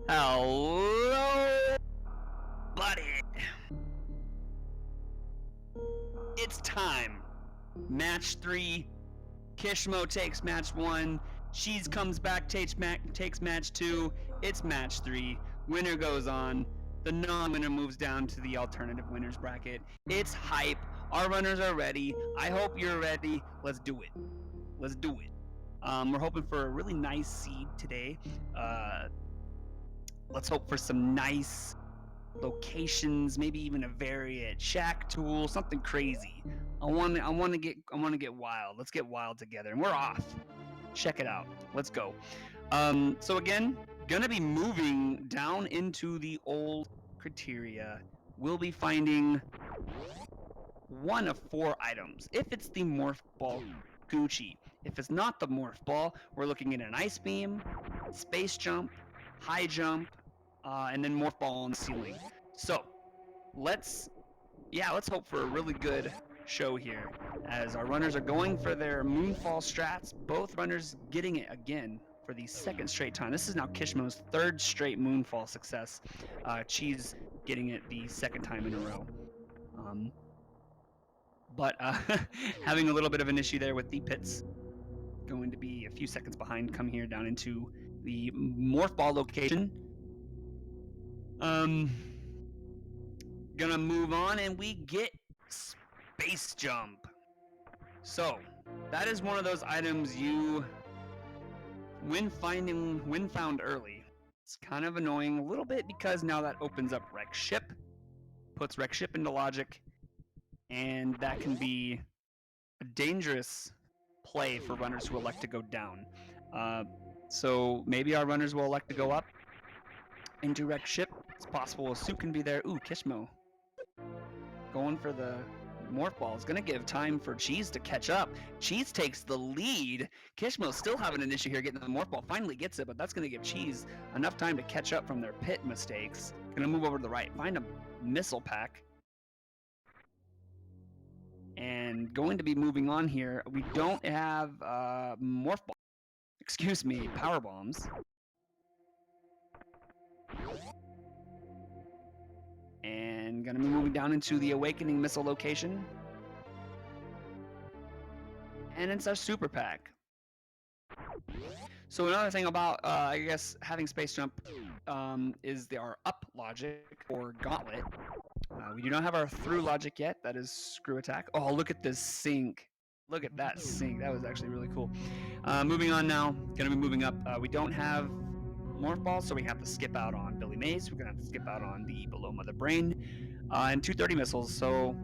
Hello, buddy. It's time. Match 3. Kishmo takes match 1. Cheese comes back, takes match 2. It's match 3. Winner goes on. The non-winner moves down to the alternative winners bracket. It's hype. Our runners are ready. I hope you're ready. Let's do it. Let's do it. We're hoping for a really nice seed today. Let's hope for some nice locations, maybe even a variant shack tool, something crazy. I want to get wild. Let's get wild together, and we're off. Check it out. Let's go. So again, gonna be moving down into the old criteria. We'll be finding one of 4 items. If it's the morph ball, Gucci. If it's not the morph ball, we're looking at an ice beam, space jump, high jump, and then morph ball on the ceiling. So let's hope for a really good show here as our runners are going for their moonfall strats. Both runners getting it again for the 2nd straight time. This is now Kishmo's 3rd straight moonfall success. Cheese getting it the 2nd time in a row. But having a little bit of an issue there with the pits. Going to be a few seconds behind. Come here down into the morph ball location. Gonna move on, and we get space jump. So that is one of those items you, when found early, it's kind of annoying a little bit because now that opens up wreck ship, puts wreck ship into logic, and that can be a dangerous play for runners who elect to go down. So maybe our runners will elect to go up into wreck ship. It's possible a suit can be there. Ooh, Kishmo going for the morph ball is going to give time for Cheese to catch up. Cheese takes the lead. Kishmo's still having an issue here getting the morph ball. Finally gets it, but that's going to give Cheese enough time to catch up from their pit mistakes. Going to move over to the right, find a missile pack. And going to be moving on here. We don't have morph ball. Excuse me, power bombs. And gonna be moving down into the awakening missile location. And it's our super pack. So another thing about I guess having space jump is our up logic or gauntlet. We do not have our through logic yet. That is screw attack. Oh, look at this sync. Look at that sync. That was actually really cool. Moving on now. Gonna be moving up. We don't have morph ball, so we have to skip out on Billy Mays. We're gonna have to skip out on the Below Mother Brain and 230 missiles. So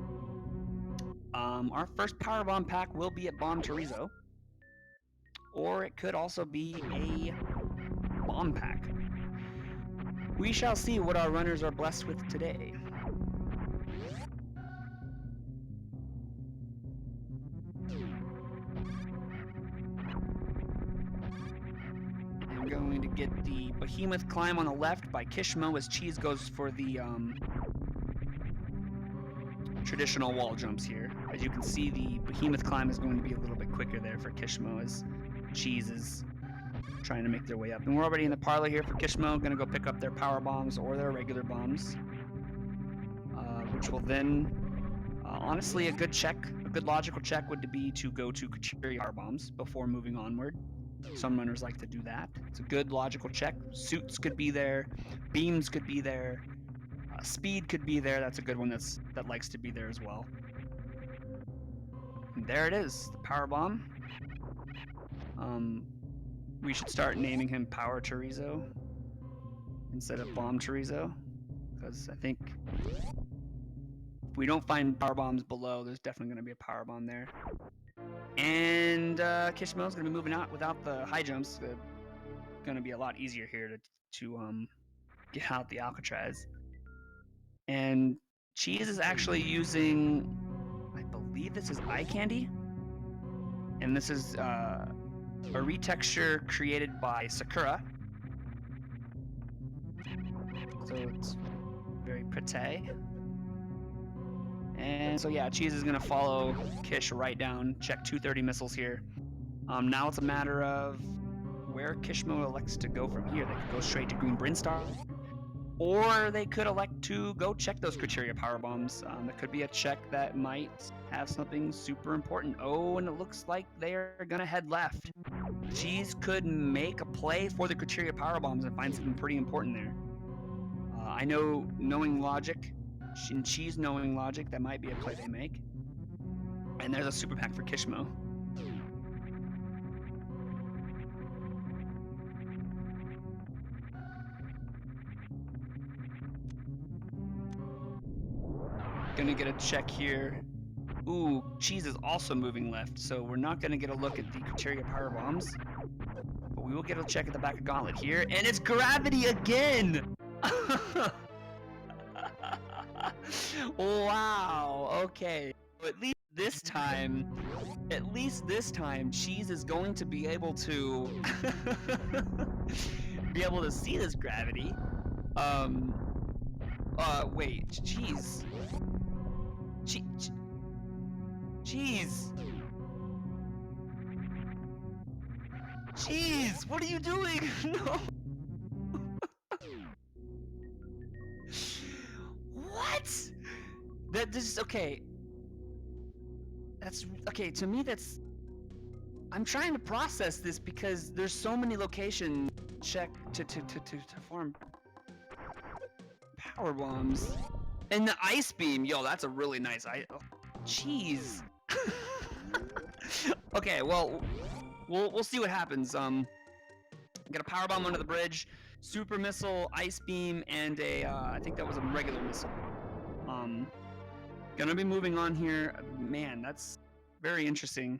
our first power bomb pack will be at Bomb Chorizo, or it could also be a bomb pack. We shall see what our runners are blessed with today. I'm going to get the Behemoth Climb on the left by Kishmo as Cheese goes for the traditional wall jumps here. As you can see, the Behemoth Climb is going to be a little bit quicker there for Kishmo as Cheese is trying to make their way up. And we're already in the parlor here for Kishmo. Going to go pick up their power bombs or their regular bombs, which will then, honestly, a good logical check would be to go to Kachiri power bombs before moving onward. Some runners like to do that. It's a good logical check. Suits could be there, beams could be there, speed could be there. That's a good one that likes to be there as well. And there it is, the power bomb. We should start naming him Power Chorizo instead of Bomb Chorizo, because I think if we don't find power bombs below, there's definitely going to be a power bomb there. And Kishmo's going to be moving out without the high jumps. Going to be a lot easier here to get out the Alcatraz. And Cheese is actually using, I believe this is eye candy. And this is a retexture created by Sakura. So it's very pretty. And so yeah, Cheese is going to follow Kish right down, check 230 missiles here. Now it's a matter of where Kishmo elects to go from here. They could go straight to Green Brinstar, or they could elect to go check those Criteria Power Bombs. It could be a check that might have something super important. Oh, and it looks like they're gonna head left. Cheese could make a play for the Criteria Power Bombs and find something pretty important there. I know, knowing logic, and Cheese knowing logic, that might be a play they make. And there's a super pack for Kishmo. Gonna get a check here. Ooh, Cheese is also moving left, so we're not gonna get a look at the Criteria Power Bombs. But we will get a check at the back of Gauntlet here, and it's Gravity again! Wow, okay. So at least this time, Cheese is going to be able to see this gravity. Wait, Cheese. Cheese. Cheese, what are you doing? No. What? Okay. That's okay, to me that's I'm trying to process this because there's so many locations check to farm power bombs. And the ice beam, yo, that's a really nice Cheese. Okay, well, we'll see what happens. Get a power bomb under the bridge, super missile, ice beam, and a I think that was a regular missile. Gonna be moving on here. Man, that's very interesting.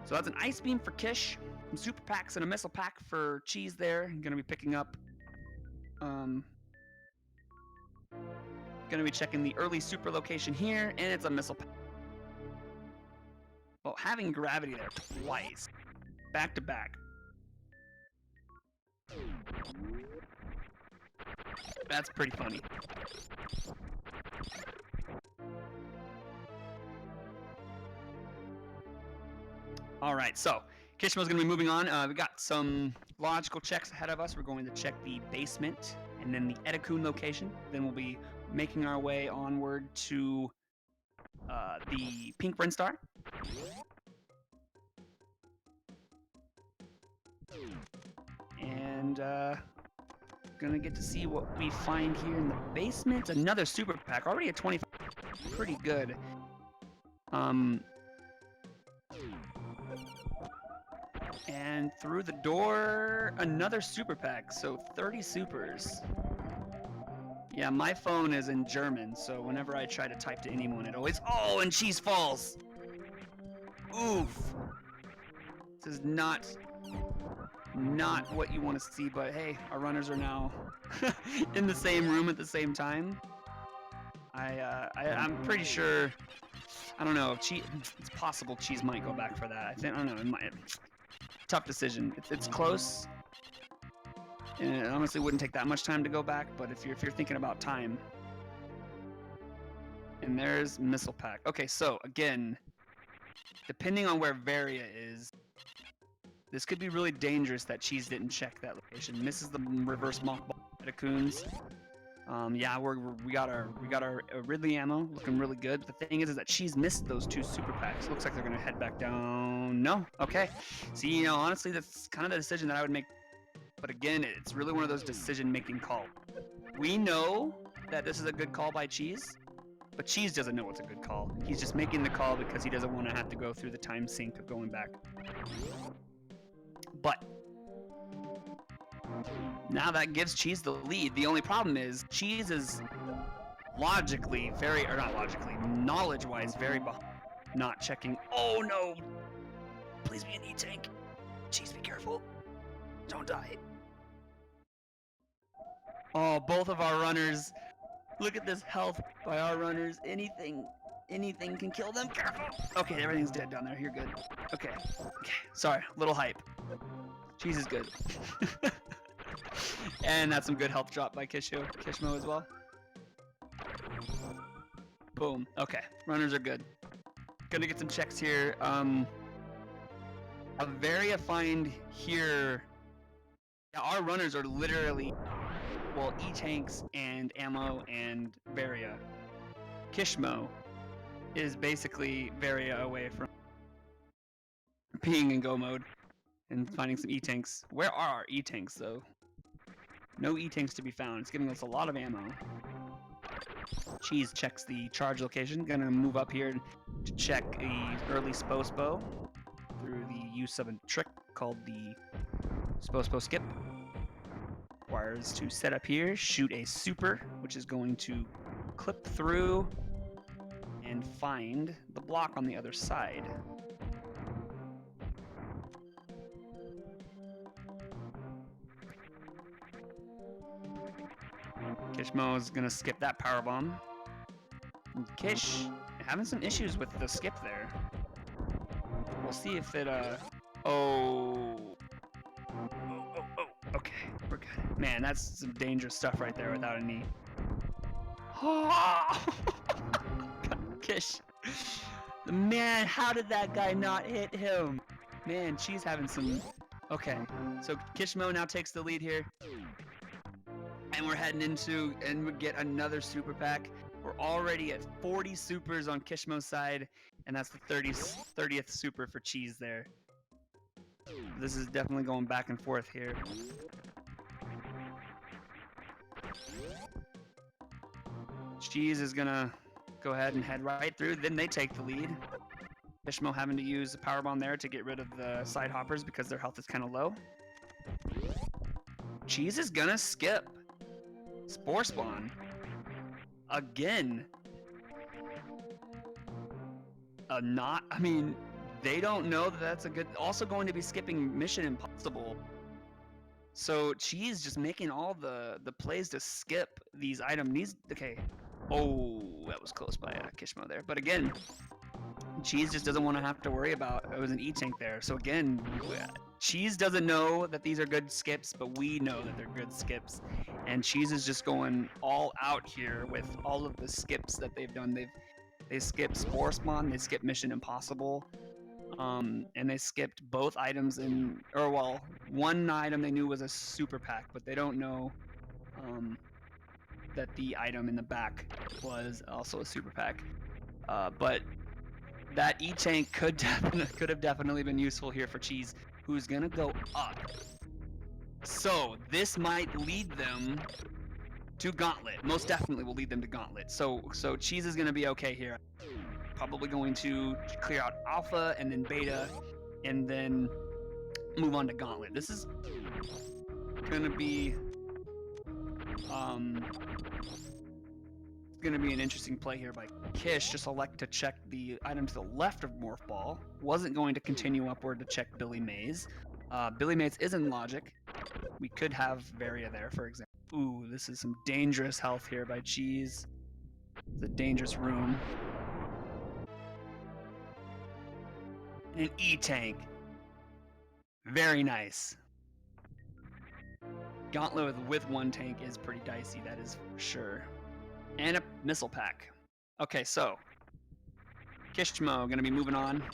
So that's an ice beam for Kish, some super packs and a missile pack for Cheese there. I'm gonna be picking up. Gonna be checking the early super location here, and it's a missile pack. Well, having gravity there twice, back to back. That's pretty funny. All right, so Kishmo's gonna be moving on. We got some logical checks ahead of us. We're going to check the basement and then the Edakun location. Then we'll be making our way onward to the Pink Brinstar. And gonna get to see what we find here in the basement. Another super pack, already at 25, pretty good. And through the door, another super pack, so 30 supers. Yeah, my phone is in German, so whenever I try to type to anyone, it always, oh, and Cheese falls. Oof. This is not what you want to see, but hey, our runners are now in the same room at the same time. I'm pretty sure, I don't know, it's possible Cheese might go back for that. I don't know, it might. Tough decision. It's close, and it honestly wouldn't take that much time to go back, but if you're thinking about time. And there's missile pack. Okay, so again, depending on where Varia is, this could be really dangerous that Cheese didn't check that location. Misses the reverse mock ball Edakuns. Yeah, we got our Ridley ammo, looking really good. The thing is that Cheese missed those two super packs. Looks like they're gonna head back down. No, okay. See, you know, honestly, that's kind of the decision that I would make. But again, it's really one of those decision-making calls. We know that this is a good call by Cheese, but Cheese doesn't know it's a good call. He's just making the call because he doesn't want to have to go through the time sink of going back. But now that gives Cheese the lead. The only problem is Cheese is logically very, or not logically, knowledge-wise very behind. Not checking. Oh no! Please be an E-tank. Cheese, be careful. Don't die. Oh, both of our runners. Look at this health by our runners. Anything can kill them. Careful. Okay, everything's dead down there. You're good. Okay. Sorry, little hype. Cheese is good. And that's some good health drop by Kishmo as well. Boom. Okay, runners are good. Gonna get some checks here. A Varia find here. Yeah, our runners are literally, well, E-tanks and ammo and Varia. Kishmo is basically Varia away from being in go mode and finding some E-tanks. Where are our E-tanks, though? No E-tanks to be found. It's giving us a lot of ammo. Cheese checks the charge location. Gonna move up here to check a early Spospo through the use of a trick called the Spospo skip. Requires to set up here, shoot a super, which is going to clip through and find the block on the other side. Kishmo is gonna skip that power bomb. Kish having some issues with the skip there. We'll see if it oh. Okay, we're good. Man, that's some dangerous stuff right there without a knee. Kish. Man, how did that guy not hit him? Man, she's having some. Okay, so Kishmo now takes the lead here. And we're heading into, and we get another super pack. We're already at 40 supers on Kishmo's side, and that's the 30th super for Cheese there. This is definitely going back and forth here. Cheese is gonna go ahead and head right through, then they take the lead. Kishmo having to use the power bomb there to get rid of the side hoppers because their health is kind of low. Cheese is gonna skip. Spore spawn. Again. I mean, they don't know that that's a good. Also going to be skipping Mission Impossible. So Cheese just making all the plays to skip these items. Okay. Oh, that was close by Kishmo there. But again, Cheese just doesn't want to have to worry about. It was an E-tank there. So again, Cheese doesn't know that these are good skips, but we know that they're good skips. And Cheese is just going all out here with all of the skips that they've done. They skipped Spore Spawn, they skipped Mission Impossible, and they skipped both items one item they knew was a super pack, but they don't know that the item in the back was also a super pack. But that E-tank could have definitely been useful here for Cheese, who's gonna go up. So this might lead them to Gauntlet. Most definitely will lead them to Gauntlet. So Cheese is gonna be okay here. Probably going to clear out Alpha and then Beta, and then move on to Gauntlet. This is gonna be an interesting play here by Kish. Just elect to check the item to the left of Morph Ball. Wasn't going to continue upward to check Billy Mays. Billy Mays is in Logic. We could have Varia there, for example. Ooh, this is some dangerous health here by Cheese. It's a dangerous room. And an E-tank. Very nice. Gauntlet with one tank is pretty dicey, that is for sure. And a missile pack. Okay, so Kishmo gonna be moving on.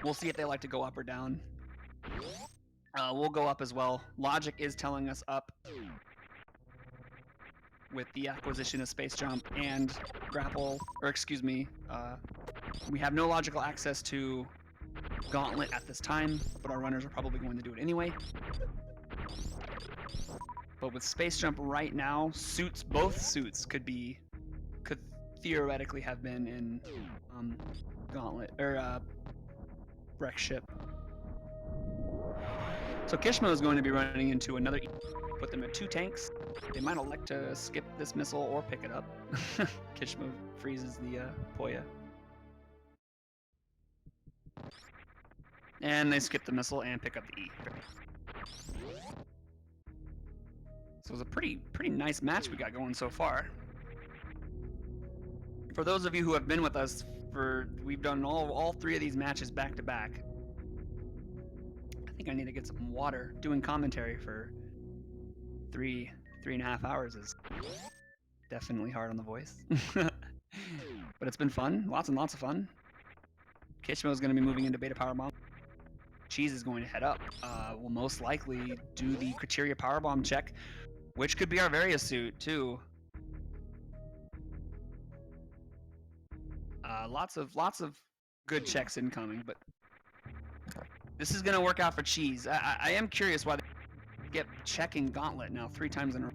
We'll see if they like to go up or down. We'll go up as well. Logic is telling us up with the acquisition of Space Jump and Grapple, or excuse me, we have no logical access to Gauntlet at this time, but our runners are probably going to do it anyway. But with Space Jump right now, both suits could theoretically have been in Gauntlet, or Wreck Ship. So Kishmo is going to be running into another put them at 2 tanks. They might elect to skip this missile or pick it up. Kishmo freezes the Poya. And they skip the missile and pick up the E. So it was a pretty nice match we got going so far. For those of you who have been with us we've done all 3 of these matches back to back. I think I need to get some water. Doing commentary for 3.5 hours is definitely hard on the voice. But it's been fun. Lots and lots of fun. Kishmo is going to be moving into Beta Power Bomb. Cheese is going to head up. Will most likely do the Criteria Powerbomb check, which could be our Varia suit too. Lots of good checks incoming, but this is gonna work out for Cheese. I am curious why they get checking Gauntlet now 3 times in a row.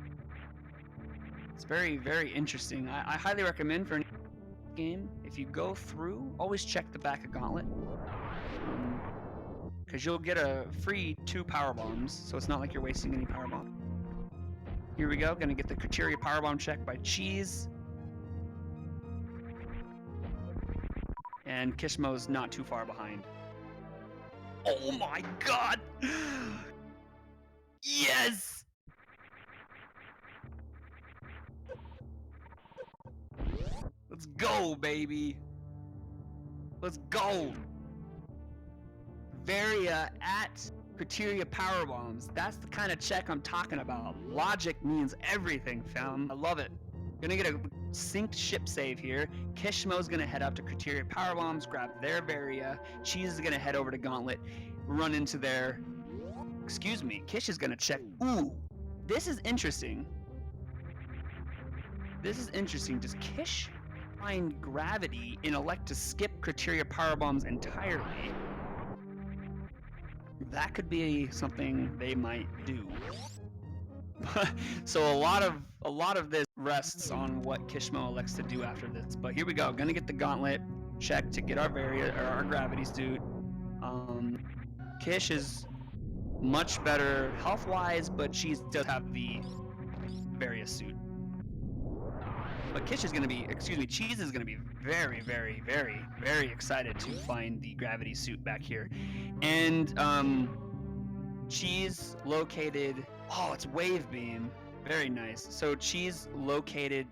It's very, very interesting. I highly recommend for any game, if you go through, always check the back of Gauntlet. Because you'll get a free 2 power bombs, so it's not like you're wasting any power bomb. Here we go, gonna get the Criteria Powerbomb check by Cheese. And Kishmo's not too far behind. Oh my god! Yes! Let's go, baby! Let's go! Varia at Criteria Powerbombs. That's the kind of check I'm talking about. Logic means everything, fam. I love it. Gonna get a synced ship save here. Kishmo's gonna head up to Criteria Powerbombs, grab their Varia. Cheese is gonna head over to Gauntlet, run into their... Excuse me, Kish is gonna check... Ooh, this is interesting. This is interesting. Does Kish find gravity and elect to skip Criteria Powerbombs entirely? That could be something they might do. So a lot of this rests on what Kishmo elects to do after this. But here we go. Gonna get the Gauntlet check to get our Varia or our gravity suit. Kish is much better health-wise, but Cheese does have the Varia suit. But Kish is gonna be, excuse me, Cheese is gonna be very, very, very, very excited to find the gravity suit back here. And Cheese located, oh, it's Wave Beam. Very nice. So Cheese located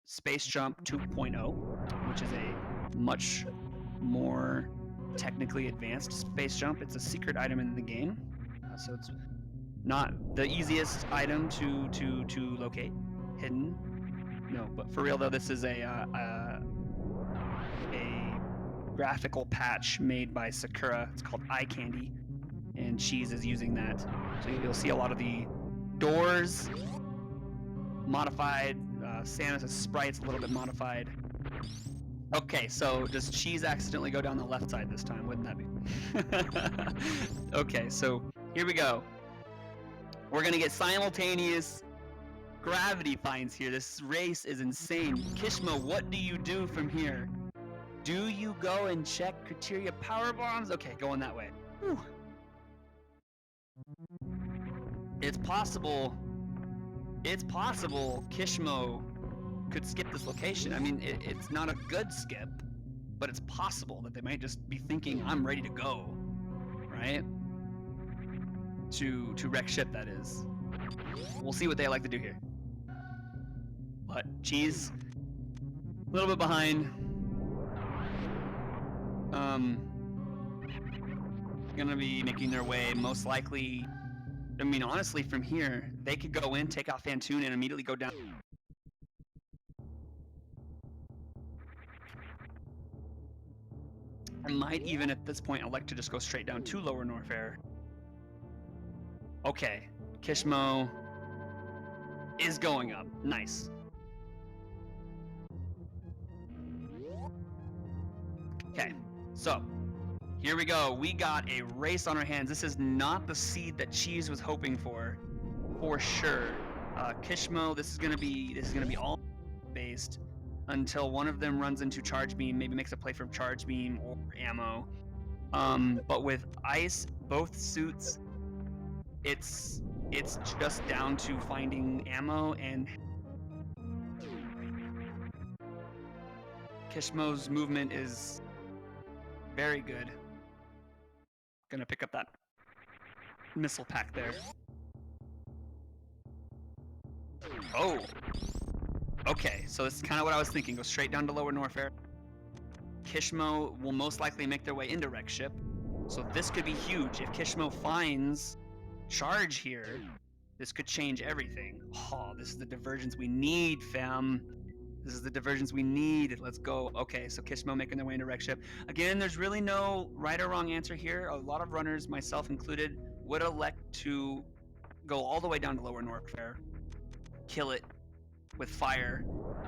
Space Jump 2.0, which is a much more technically advanced space jump. It's a secret item in the game, so it's not the easiest item to locate, hidden. No, but for real though, this is a graphical patch made by Sakura. It's called Eye Candy, and Cheese is using that. So you'll see a lot of the doors modified, Samus' sprite's a little bit modified. Okay, so does Cheese accidentally go down the left side this time? Wouldn't that be? Okay, so here we go. We're gonna get simultaneous gravity finds here. This race is insane. Kishmo, what do you do from here? Do you go and check Criteria Powerbombs? Okay, going that way. Whew. It's possible Kishmo could skip this location. I mean, it's not a good skip, but it's possible that they might just be thinking, I'm ready to go, right? To wreck ship, that is. We'll see what they like to do here. But Cheese, a little bit behind. Gonna be making their way, most likely. I mean, honestly, from here, they could go in, take out Fantoon, and immediately go down. I might even, at this point, elect to just go straight down to Lower Norfair. Okay, Kishmo is going up. Nice. Okay, so here we go. We got a race on our hands. This is not the seed that Cheese was hoping for sure. Kishmo, this is gonna be all based until one of them runs into Charge Beam, maybe makes a play from Charge Beam or ammo. But with Ice, both suits, it's just down to finding ammo, and Kishmo's movement is very good. Gonna pick up that missile pack there. Oh! Okay, so this is kind of what I was thinking. Go straight down to Lower Norfair. Kishmo will most likely make their way into Wreck Ship. So this could be huge. If Kishmo finds Charge here, this could change everything. Oh, this is the divergence we need, fam. This is the divergence we need. Let's go. Okay, so Kishmo making their way into wreck ship. Again, there's really no right or wrong answer here. A lot of runners, myself included, would elect to go all the way down to Lower Norfair, kill it with fire,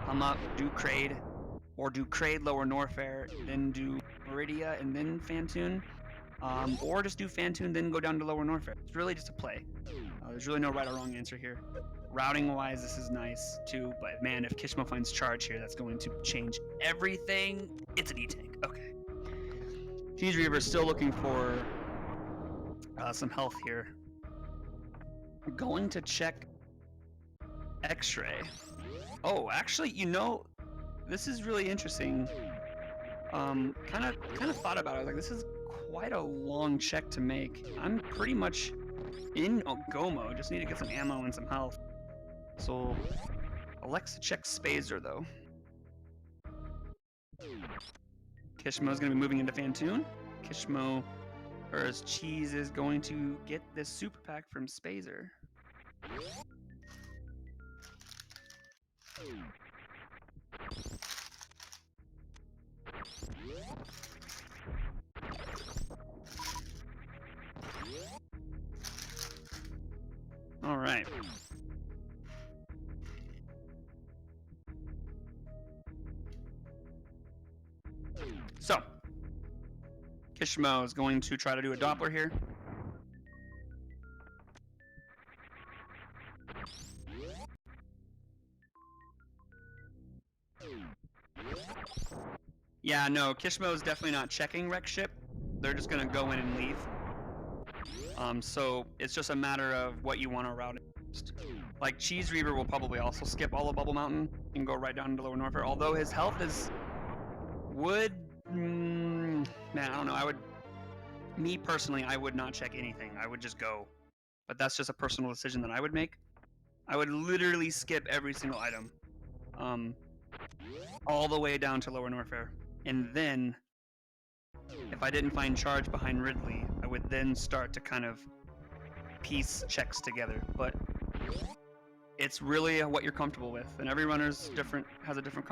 come up, do Kraid, or do Kraid Lower Norfair, then do Meridia and then Fantoon, or just do Fantoon, then go down to Lower Norfair. It's really just a play. There's really no right or wrong answer here. Routing-wise, this is nice too, but man, if Kishmo finds charge here, that's going to change everything. It's an E-tank. Okay. CheeseReaver is still looking for some health here. I'm going to check X-ray. Oh, actually, you know, this is really interesting. Kind of thought about it. I was like, this is quite a long check to make. I'm pretty much in Gomo. Just need to get some ammo and some health. So, Alexa checks Spazer though. Kishmo's gonna be moving into Fantoon. Kishmo, or as Cheese, is going to get this super pack from Spazer. All right. So, Kishmo is going to try to do a Doppler here. Yeah, no, Kishmo is definitely not checking wreck ship. They're just gonna go in and leave. So it's just a matter of what you want to route next. Like CheeseReaver will probably also skip all of Bubble Mountain and go right down to Lower Norfair. Although his health is man, I don't know. Me personally, I would not check anything. I would just go. But that's just a personal decision that I would make. I would literally skip every single item, all the way down to Lower Norfair, and then if I didn't find charge behind Ridley, I would then start to kind of piece checks together. But it's really what you're comfortable with, and every runner's different, has a different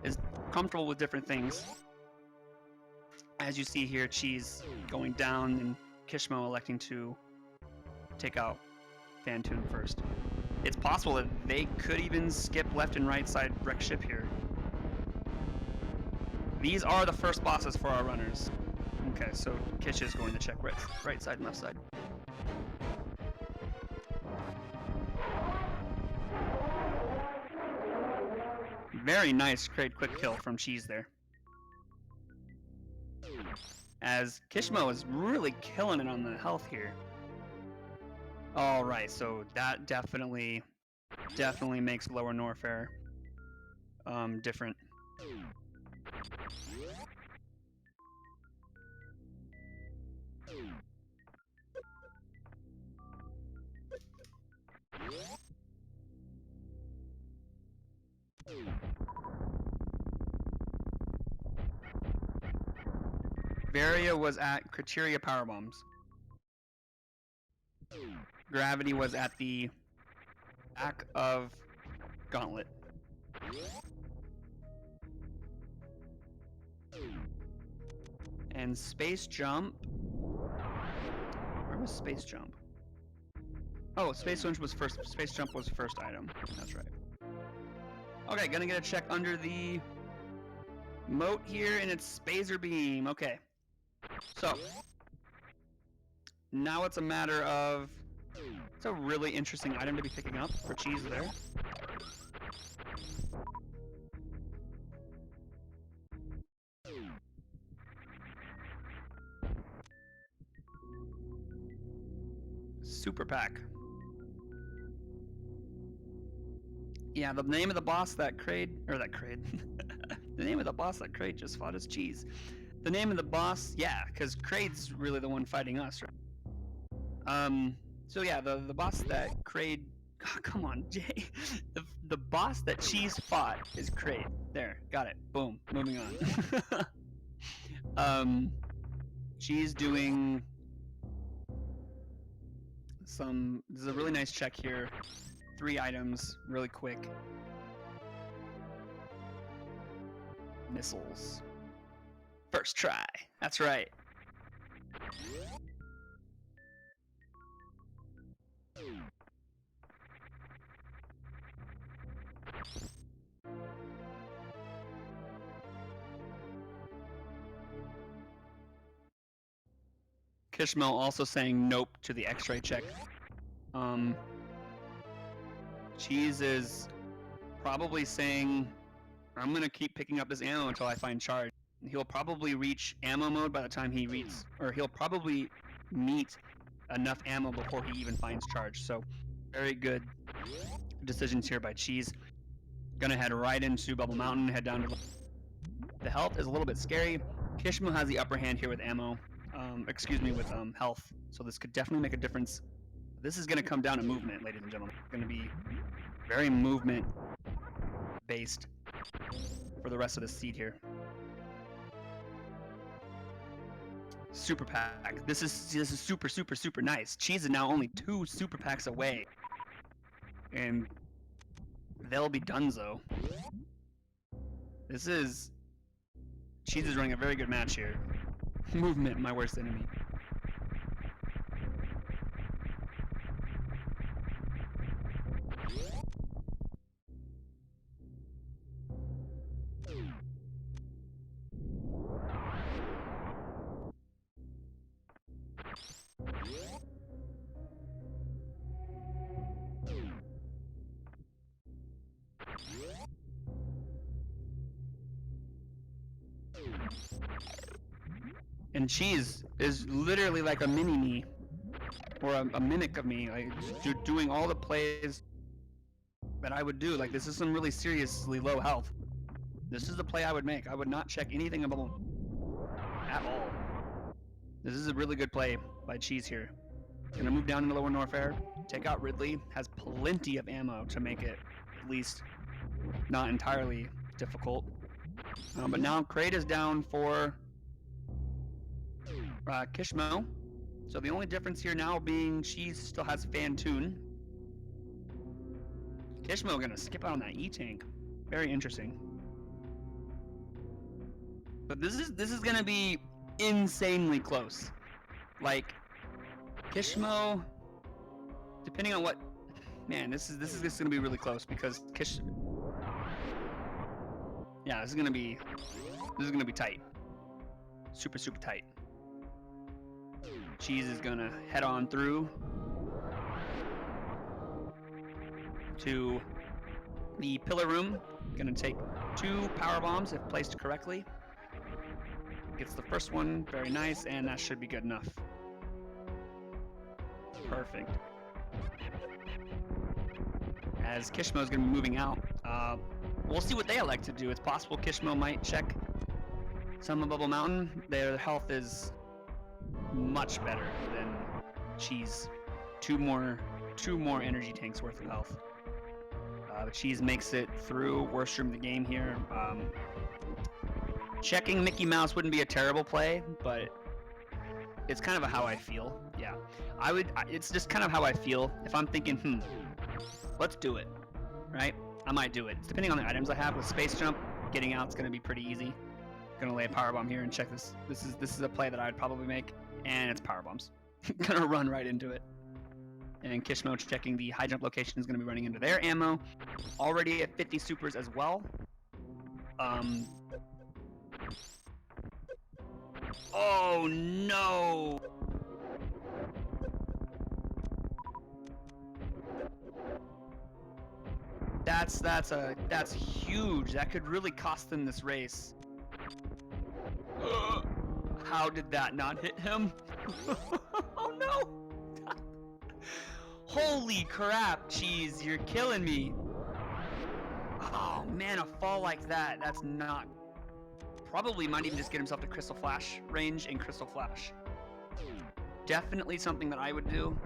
is comfortable with different things. As you see here, Cheese going down and Kishmo electing to take out Fantoon first. It's possible that they could even skip left and right side wreck ship here. These are the first bosses for our runners. Okay, so Kish is going to check right side and left side. Very nice Kraid quick kill from Cheese there. As Kishmo is really killing it on the health here. Alright, so that definitely makes Lower Norfair different. Varia was at Criteria Power Bombs. Gravity was at the back of Gauntlet. And Space Jump. Where was Space Jump? Oh, Space Jump was first. Space Jump was first item. That's right. Okay, gonna get a check under the moat here, and it's Spazer Beam. Okay. So now it's a matter of, it's a really interesting item to be picking up for Cheese there. Super pack. Yeah, the name of the boss that Kraid, the name of the boss that Kraid just fought is Cheese. The name of the boss, yeah, because Kraid's really the one fighting us, right? So yeah, the boss that Kraid, oh, come on, Jay. The boss that Cheese fought is Kraid. There, got it. Boom. Moving on. Cheese doing this is a really nice check here. 3 items, really quick. missiles. First try. That's right. Kishmo also saying nope to the X-ray check. Cheese is probably saying, I'm gonna keep picking up this ammo until I find charge. He'll probably reach ammo mode by the time he reaches, or he'll probably meet enough ammo before he even finds charge. So, very good decisions here by Cheese. Gonna head right into Bubble Mountain, head down to the health is a little bit scary. Kishmo has the upper hand here with ammo. With health. So this could definitely make a difference. This is gonna come down to movement, ladies and gentlemen. It's gonna be very movement based for the rest of the seed here. Super pack. This is super nice. Cheese is now only 2 super packs away, and they'll be donezo. Cheese is running a very good match here. Movement, my worst enemy. And Cheese is literally like a mini me, or a mimic of me, like doing all the plays that I would do. Like, this is some really seriously low health. This is the play I would make. I would not check anything above at all. This is a really good play by Cheese here. Gonna move down into Lower Norfair, take out Ridley, has plenty of ammo to make it at least not entirely difficult. But now Crate is down for Kishmo. So the only difference here now being Cheese still has Fantoon. Kishmo gonna skip out on that E-Tank. Very interesting. But this is gonna be insanely close. Like, Kishmo, depending on what, man, this is gonna be really close because yeah, this is gonna be tight. Super tight. Cheese is gonna head on through to the pillar room. Gonna take 2 power bombs if placed correctly. Gets the first one, very nice, and that should be good enough. Perfect. As Kishmo is gonna be moving out, we'll see what they elect to do. It's possible Kishmo might check some of Bubble Mountain. Their health is much better than Cheese. 2 more energy tanks worth of health. Cheese makes it through. Worst room of the game here. Checking Mickey Mouse wouldn't be a terrible play, but it's kind of a how I feel. Yeah, it's just kind of how I feel. If I'm thinking, let's do it, right? I might do it. It's depending on the items I have. With Space Jump, getting out's gonna be pretty easy. Gonna lay a power bomb here and check this. This is a play that I'd probably make, and it's power bombs. Gonna run right into it. And Kishmo checking the high jump location is gonna be running into their ammo. Already at 50 supers as well. Oh no! That's huge. That could really cost them this race. How did that not hit him? Oh no! Holy crap, Cheese, you're killing me. Oh man, a fall like that, that's not... Probably might even just get himself to Crystal Flash range and Crystal Flash. Definitely something that I would do.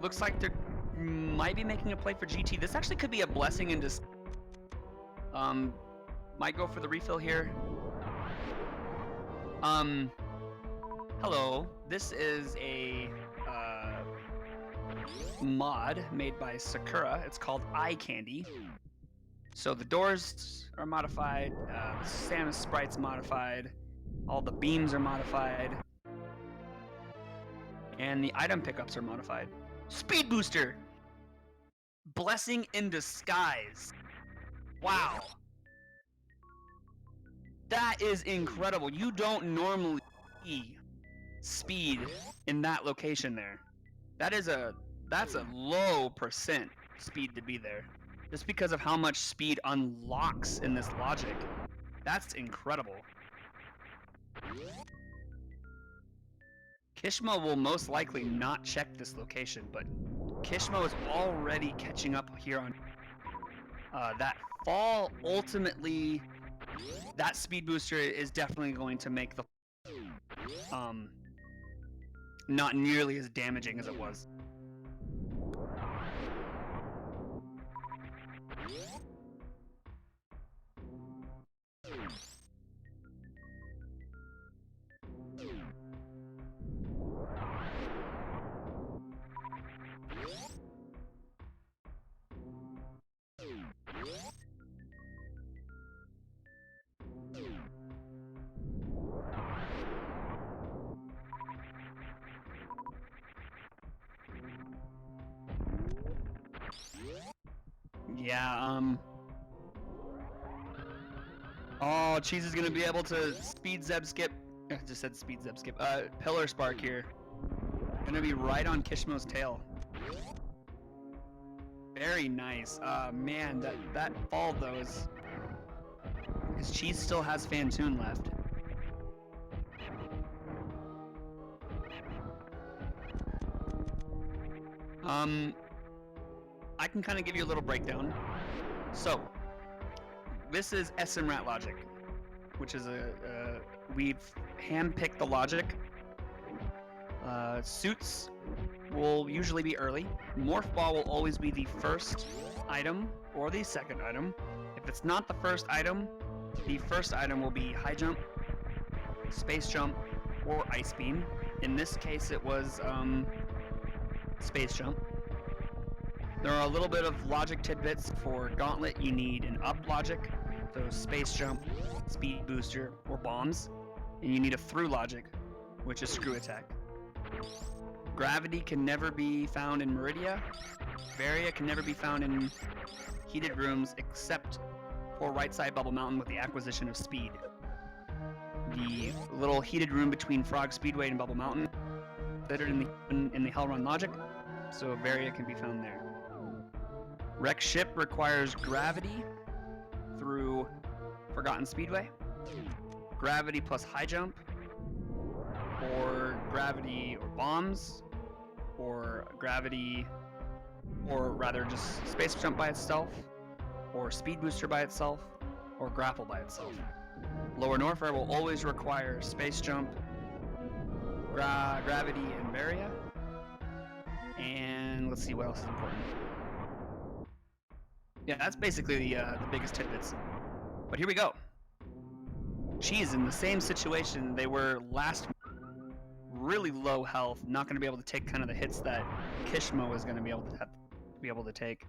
Looks like they're might be making a play for GT. This actually could be a blessing and just might go for the refill here. Hello. This is a mod made by Sakura. It's called Eye Candy. So the doors are modified, the Samus sprite's modified, all the beams are modified, and the item pickups are modified. Speed booster! Blessing in disguise. Wow. That is incredible. You don't normally see speed in that location there. That's a low percent speed to be there. Just because of how much speed unlocks in this logic. That's incredible. Kishmo will most likely not check this location, but Kishmo is already catching up here on that fall. Ultimately, that speed booster is definitely going to make the not nearly as damaging as it was. Yeah, oh, Cheese is gonna be able to speed zeb skip. I just said speed zeb skip. Pillar Spark here. Gonna be right on Kishmo's tail. Very nice. Man, that fall though is... His Cheese still has Fantoon left. I can kind of give you a little breakdown. So, this is SMRAT logic, which is we've handpicked the logic. Suits will usually be early. Morph Ball will always be the first item or the second item. If it's not the first item, the first item will be High Jump, Space Jump, or Ice Beam. In this case, it was Space Jump. There are a little bit of logic tidbits. For Gauntlet, you need an up logic, so Space Jump, Speed Booster, or Bombs. And you need a through logic, which is Screw Attack. Gravity can never be found in Meridia. Varia can never be found in heated rooms except for right side Bubble Mountain with the acquisition of Speed. The little heated room between Frog Speedway and Bubble Mountain, considered in the Hell Run logic, so Varia can be found there. Wreck Ship requires Gravity through Forgotten Speedway, Gravity plus High Jump, or Gravity or Bombs, or Gravity, or rather just Space Jump by itself, or Speed Booster by itself, or Grapple by itself. Lower Norfair will always require Space Jump, Gravity, and Varia. And let's see what else is important. Yeah, that's basically the biggest tidbits. But here we go. Cheese in the same situation they were last. Really low health, not going to be able to take kind of the hits that Kishmo is going to be able to take.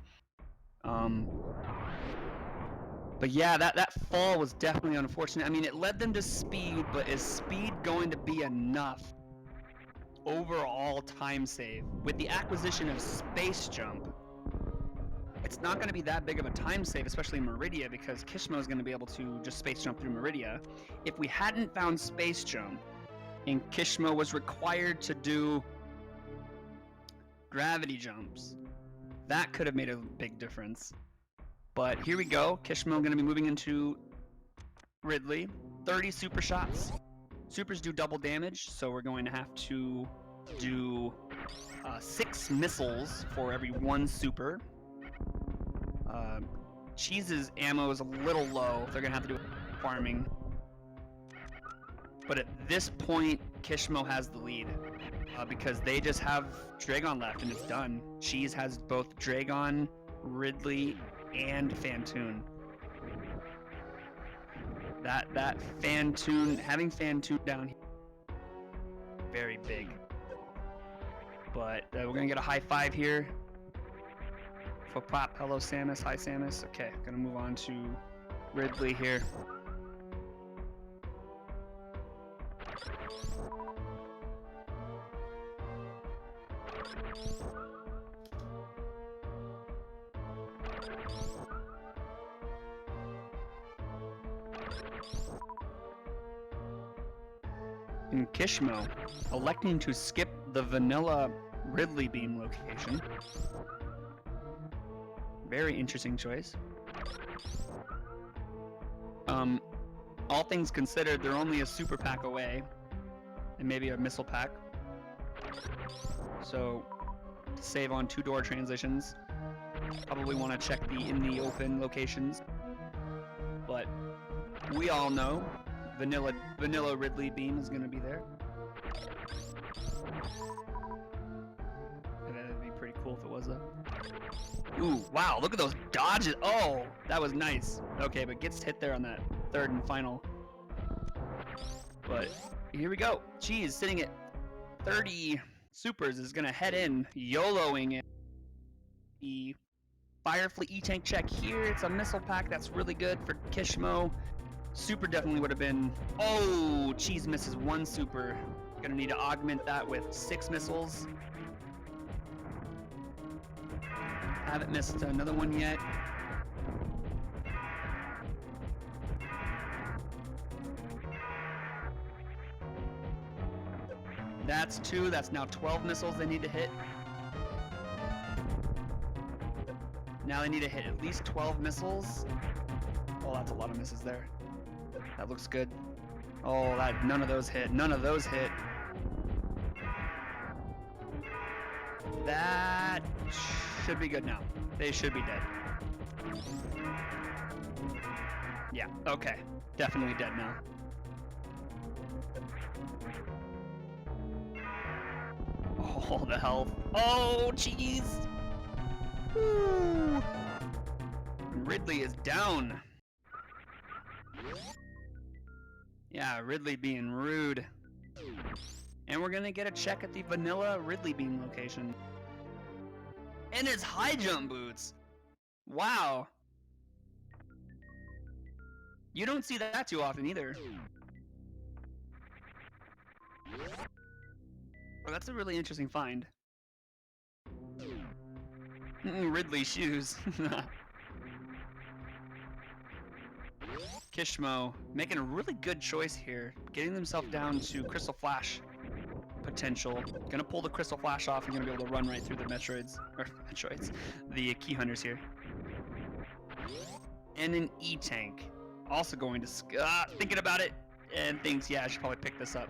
But yeah, that fall was definitely unfortunate. I mean, it led them to speed, but is speed going to be enough overall time save? With the acquisition of Space Jump, it's not going to be that big of a time save, especially in Meridia, because Kishmo is going to be able to just Space Jump through Meridia. If we hadn't found Space Jump, and Kishmo was required to do gravity jumps, that could have made a big difference. But here we go. Kishmo going to be moving into Ridley. 30 super shots. Supers do double damage, so we're going to have to do 6 missiles for every 1 super. Cheese's ammo is a little low. They're going to have to do farming. But at this point, Kishmo has the lead because they just have Dragon left and it's done. Cheese has both Dragon, Ridley, and Fantoon. That Fantoon, having Fantoon down here, very big. But we're gonna get a high 5 here For Pop, hello Samus, hi Samus. Okay, gonna move on to Ridley here. In Kishmo, electing to skip the vanilla Ridley beam location. Very interesting choice. All things considered, they're only a super pack away, and maybe a missile pack. So, to save on 2-door transitions, probably want to check the in the open locations. But we all know vanilla Ridley beam is going to be there. And that'd be pretty cool if it was though. Ooh, wow, look at those dodges. Oh, that was nice. Okay, but gets hit there on that third and final. But here we go. Cheese sitting at 30 supers is going to head in, YOLOing it. The Fire Fleet E-Tank check here. It's a missile pack. That's really good for Kishmo. Super definitely would have been... Oh, Cheese misses 1 super. Gonna need to augment that with 6 missiles. Haven't missed another one yet. That's 2. That's now 12 missiles they need to hit. Now they need to hit at least 12 missiles. Oh, that's a lot of misses there. That looks good. Oh, none of those hit. None of those hit. That should be good now. They should be dead. Yeah, okay. Definitely dead now. Oh, the health. Oh, Cheese! Woo! Ridley is down. Yeah, Ridley being rude. And we're gonna get a check at the vanilla Ridley beam location. And his high jump boots. Wow. You don't see that too often either. Oh, that's a really interesting find. Ridley shoes. Kishmo making a really good choice here, getting themselves down to Crystal Flash potential. Gonna pull the Crystal Flash off and gonna be able to run right through the the Key Hunters here. And an E-Tank, also going to, thinking about it, and thinks, yeah, I should probably pick this up.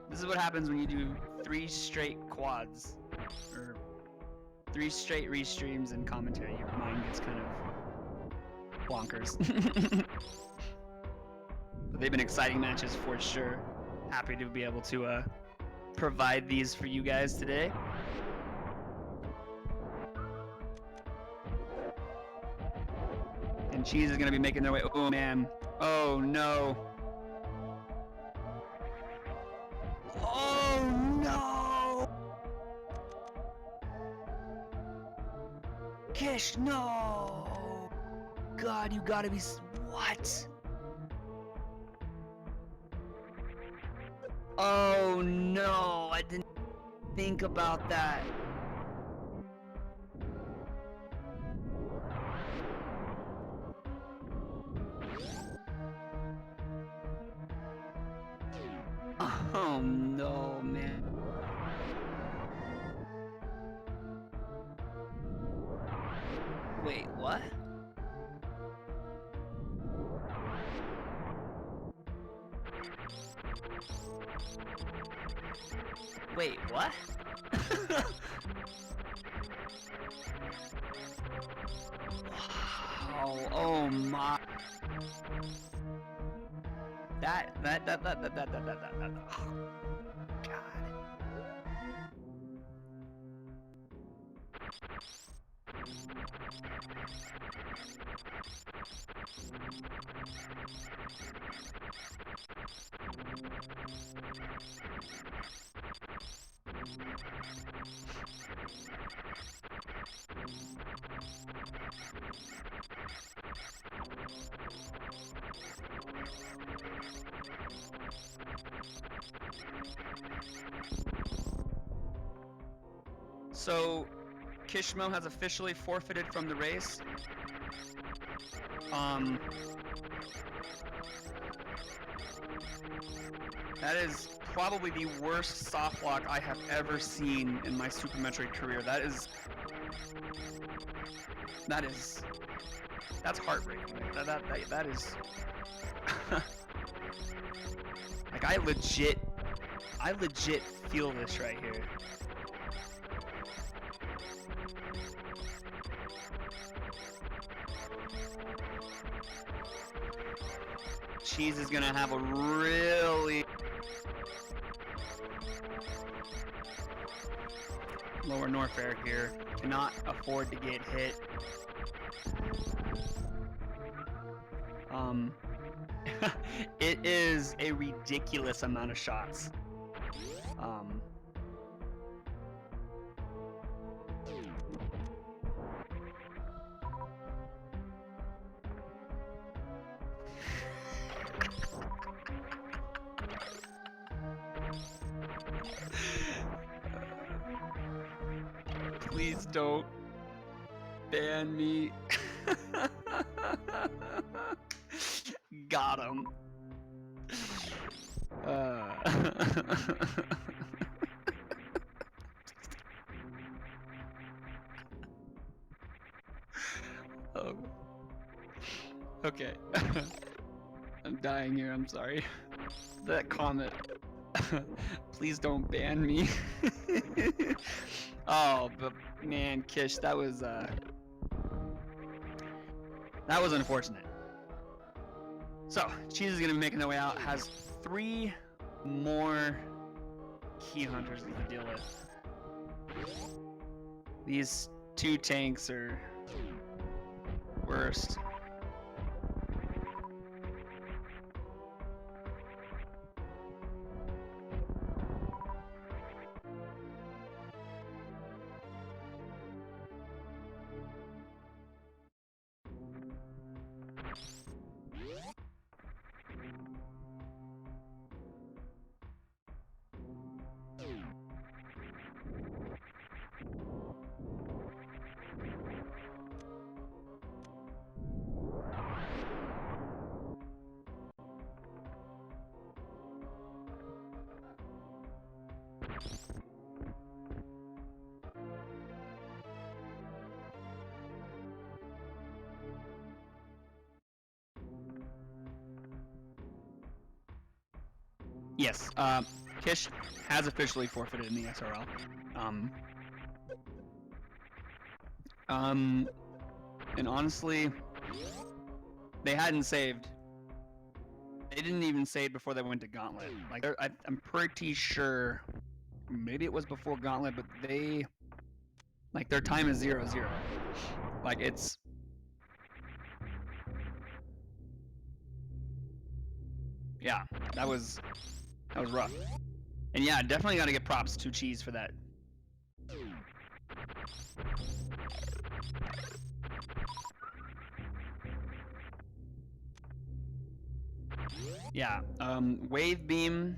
This is what happens when you do 3 straight quads, or 3 straight restreams and commentary. Your mind gets kind of bonkers. But they've been exciting matches for sure. Happy to be able to provide these for you guys today. And Cheese is going to be making their way. Oh, man. Oh, no. Oh, no. Kish, no. God, you gotta be... What? Oh, no. I didn't think about that. Oh no, man. Wait, what? Wait, what? Wow, oh my. That. Oh, God. So, Kishmo has officially forfeited from the race. That is probably the worst soft lock I have ever seen in my Super Metroid career. That's heartbreaking. That is like I legit feel this right here. Cheese is gonna have a really lower north air here. Cannot afford to get hit. It is a ridiculous amount of shots. Please don't ban me. Got him. Oh. Okay. I'm dying here, I'm sorry. That comment. Please don't ban me. Oh, but man, Kish, that was unfortunate. So, Cheese is gonna be making their way out, has 3 more key hunters to deal with. These 2 tanks are worst. Yes, Kish has officially forfeited in the SRL. And honestly, they hadn't saved. They didn't even save before they went to Gauntlet. Like, I'm pretty sure, maybe it was before Gauntlet, but they, like, their time is 0-0. Like, it's, yeah, that was rough. And yeah, definitely got to get props to Cheese for that. Yeah, Wave Beam.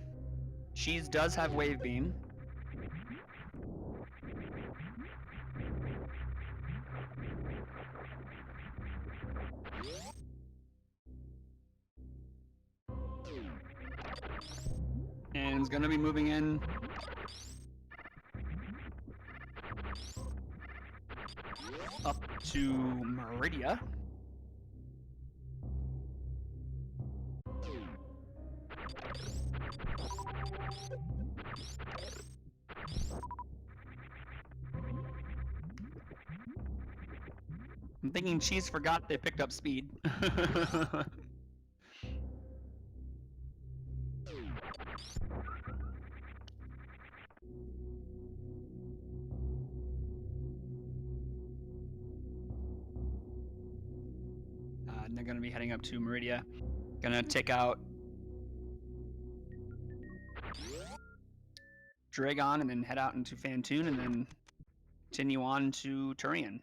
Cheese does have Wave Beam. And it's gonna be moving in. Up to Meridia. I'm thinking Cheese forgot they picked up speed. And they're gonna be heading up to Meridia. Gonna take out Dragon, and then head out into Fantoon, and then continue on to Turian.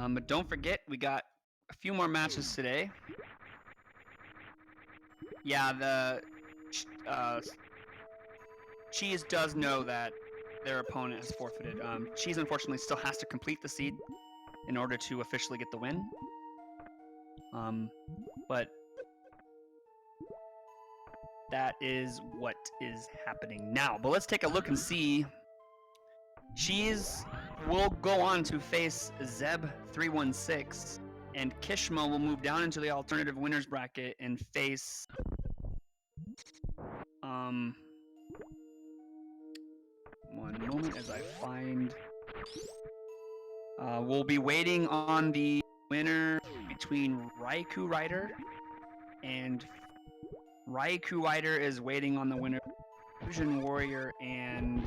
But don't forget, we got a few more matches today. Yeah, the Cheese does know that their opponent has forfeited. Cheese unfortunately still has to complete the seed in order to officially get the win. But that is what is happening now. But let's take a look and see. Cheese will go on to face Zeb316, and Kishmo will move down into the alternative winners bracket and face one moment as I find. We'll be waiting on the winner between Raikou Rider and Raikou Rider is waiting on the winner Fusion Warrior and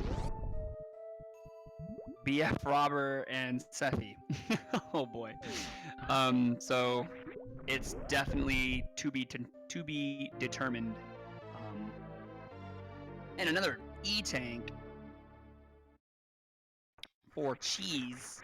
BF Robber and Sephi. Oh boy. So it's definitely to be determined. And another E-Tank for Cheese.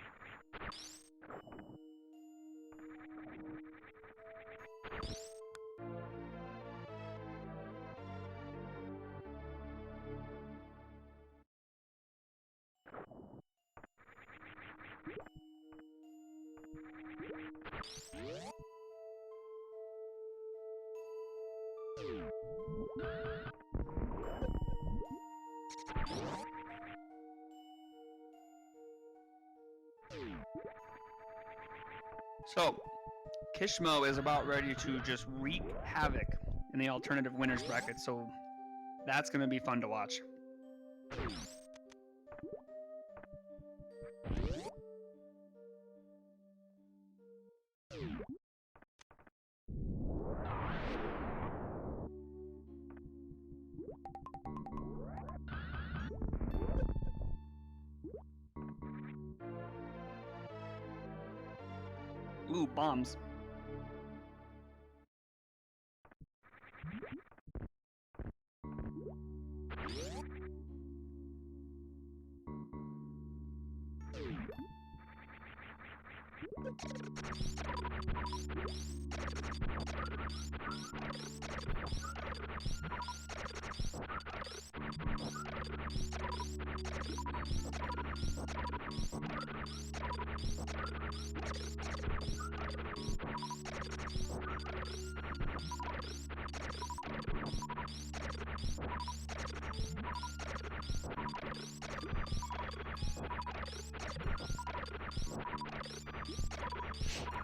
So, Kishmo is about ready to just wreak havoc in the alternative winners bracket, so that's going to be fun to watch. Ooh, bombs.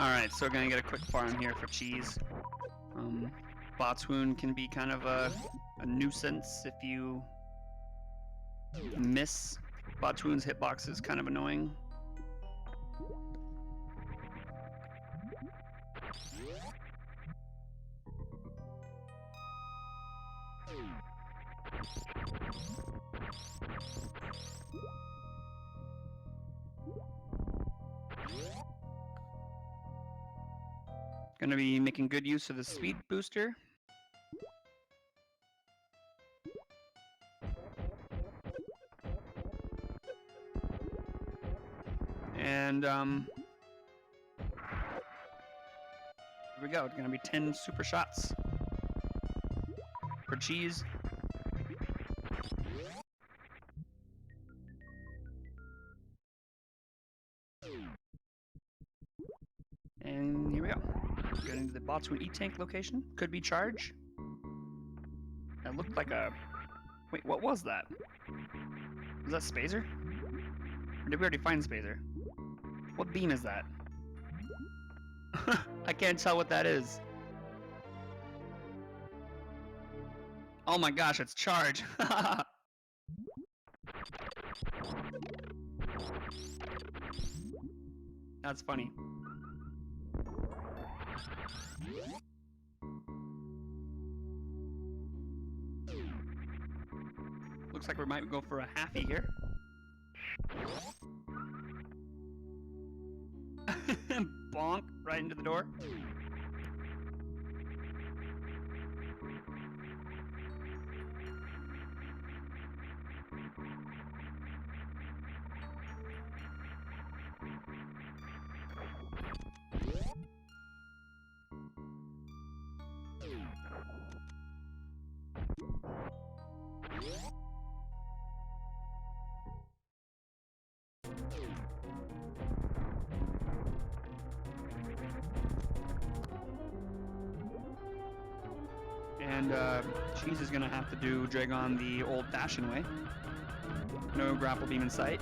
Alright, so we're going to get a quick farm here for Cheese. Bot's Wound can be kind of a nuisance if you miss. Bot's Wound's hitbox is kind of annoying. Going to be making good use of the speed booster. And here we go. It's going to be 10 super shots for Cheese. And here we go. Going into the Bot's Wound E-Tank location. Could be charge. That looked like a... Wait, what was that? Was that Spazer? Or did we already find Spazer? What beam is that? I can't tell what that is. Oh my gosh, it's charge. That's funny. Looks like we might go for a halfie here. into the door. And Cheese is gonna have to do Dragon the old-fashioned way. No grapple beam in sight.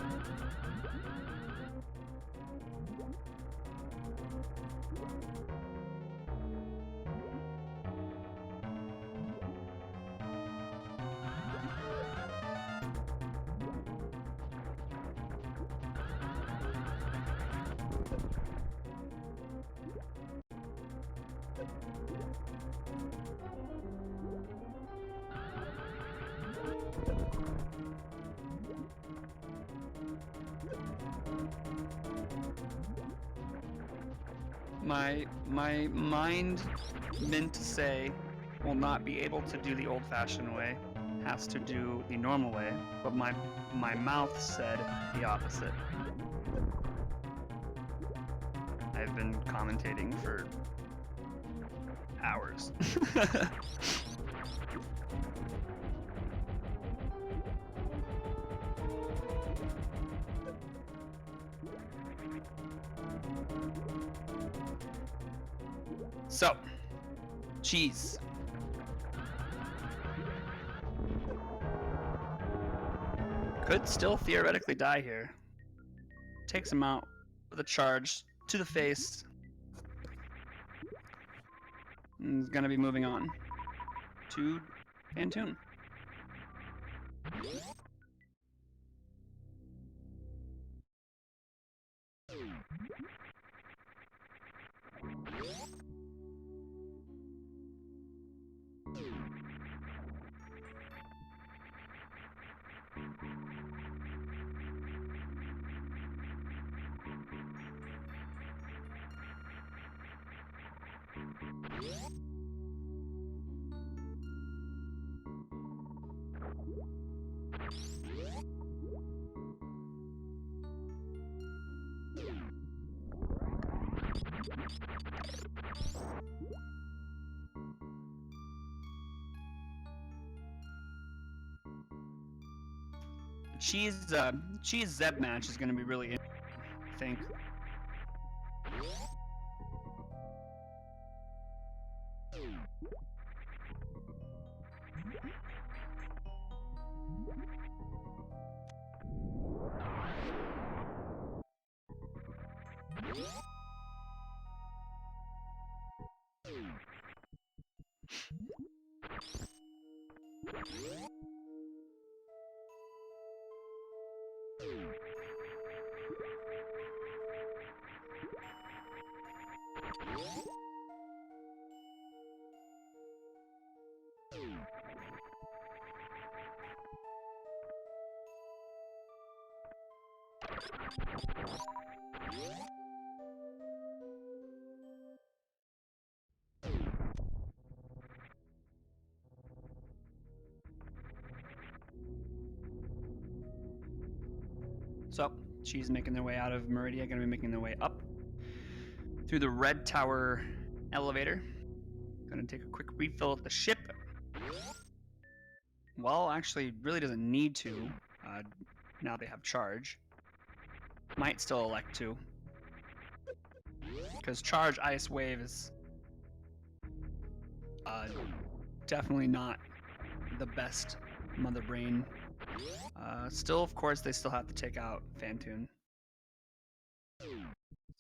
My mind meant to say will not be able to do the old-fashioned way, has to do the normal way, but my mouth said the opposite. I've been commentating for hours. So, Cheese. Could still theoretically die here. Takes him out with a charge to the face. And he's gonna be moving on to Phantoon. Cheese Zeb match is going to be really interesting, I think. So, Cheese making their way out of Meridia, going to be making their way up through the Red Tower elevator. Going to take a quick refill at the ship. Well, actually, really doesn't need to. Now they have charge. Might still elect to. Because charge Ice Wave is definitely not the best Mother Brain. Still, of course, they still have to take out Phantoon.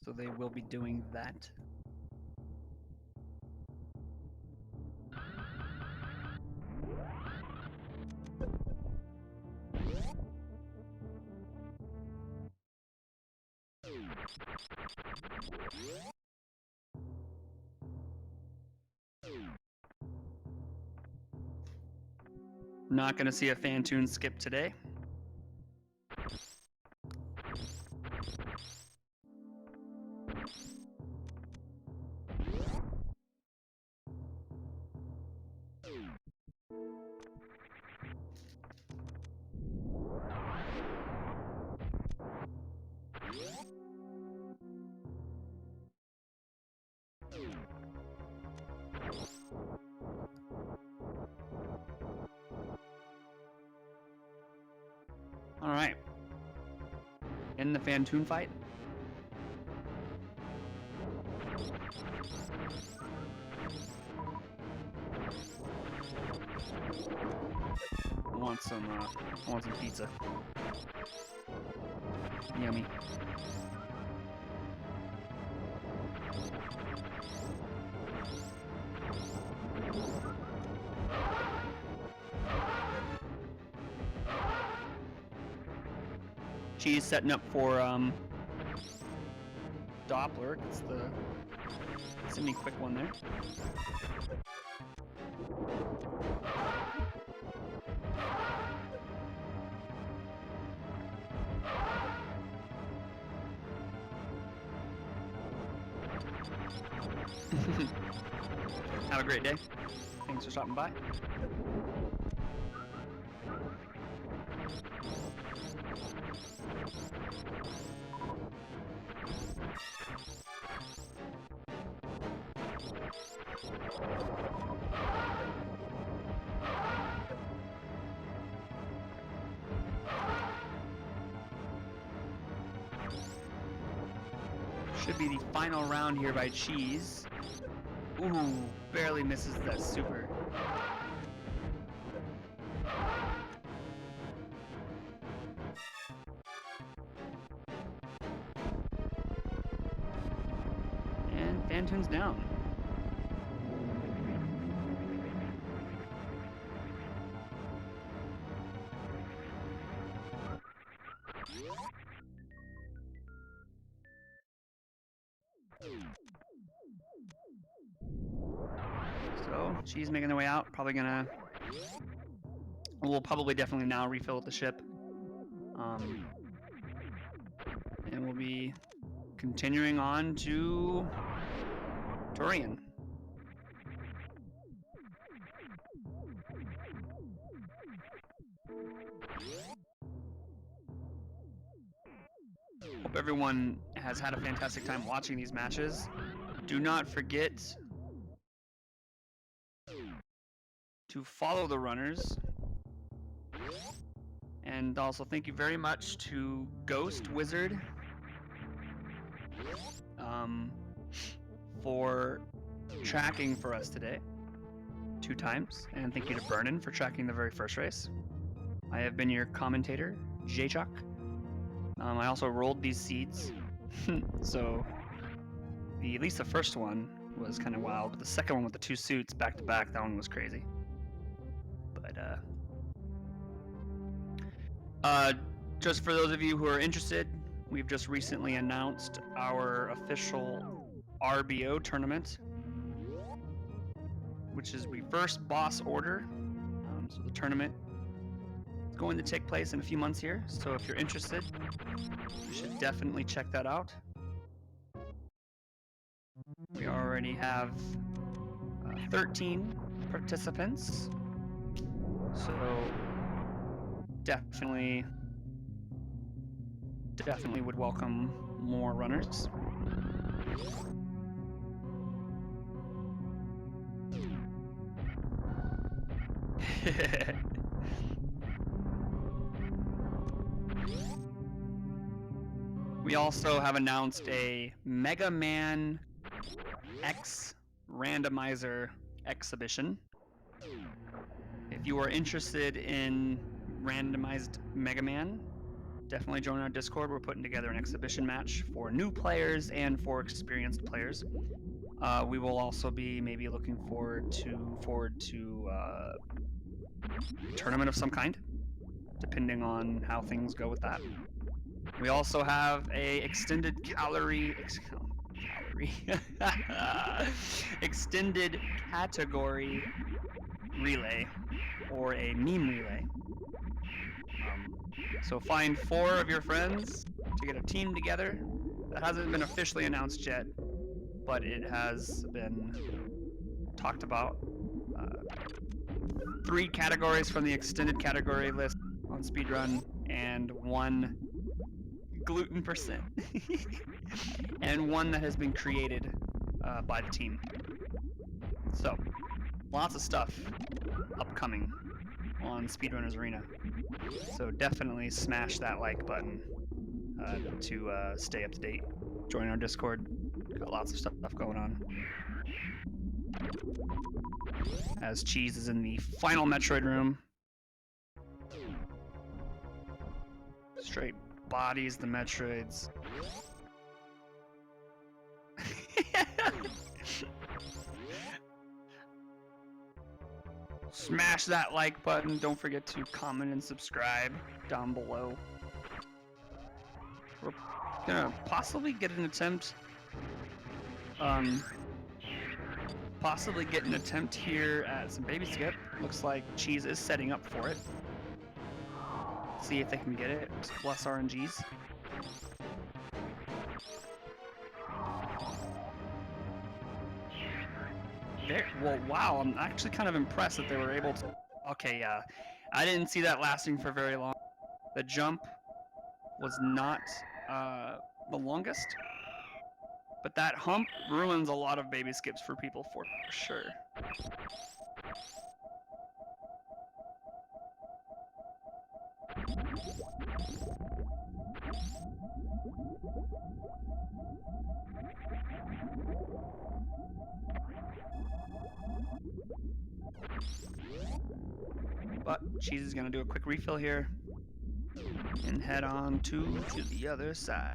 So they will be doing that. Not going to see a Phantoon skip today. All right. In the Fantoon fight. I want some pizza. Yummy. Cheese setting up for Doppler. It's the semi quick one there. Have a great day. Thanks for stopping by. Should be the final round here by Cheese. Ooh, barely misses that super. And Fantoon's down. So Cheese making their way out. We'll probably definitely now refill the ship. And we'll be continuing on to Turian. Hope everyone has had a fantastic time watching these matches. Do not forget to follow the runners. And also thank you very much to Ghost Wizard for tracking for us today 2 times. And thank you to Vernon for tracking the very first race. I have been your commentator, J-Chuck. I also rolled these seeds. So at least the first one was kind of wild, but the second one with the 2 suits back to back, that one was crazy. But just for those of you who are interested, we've just recently announced our official RBO tournament, which is Reverse Boss Order. So the tournament is going to take place in a few months here. So if you're interested, you should definitely check that out. We already have 13 participants. So definitely would welcome more runners. We also have announced a Mega Man X randomizer exhibition. If you are interested in randomized Mega Man, definitely join our Discord. We're putting together an exhibition match for new players and for experienced players. We will also be maybe looking forward to a tournament of some kind, depending on how things go with that. We also have a extended extended category relay, or a meme relay. So find 4 of your friends to get a team together. That hasn't been officially announced yet, but it has been talked about. 3 categories from the extended category list on speedrun, and 1 gluten percent, and 1 that has been created by the team. So lots of stuff upcoming. on Speedrunners Arena. So definitely smash that like button to stay up to date. Join our Discord. Got lots of stuff going on. As Cheese is in the final Metroid room. Straight bodies the Metroids. Smash that like button. Don't forget to comment and subscribe down below. We're gonna possibly get an attempt. Possibly get an attempt here at some baby skip. Looks like Cheese is setting up for it. See if they can get it. Plus RNGs. Well, wow, I'm actually kind of impressed that they were able to... Okay, yeah. I didn't see that lasting for very long. The jump was not the longest. But that hump ruins a lot of baby skips for people for sure. But Cheese is gonna do a quick refill here and head on to the other side.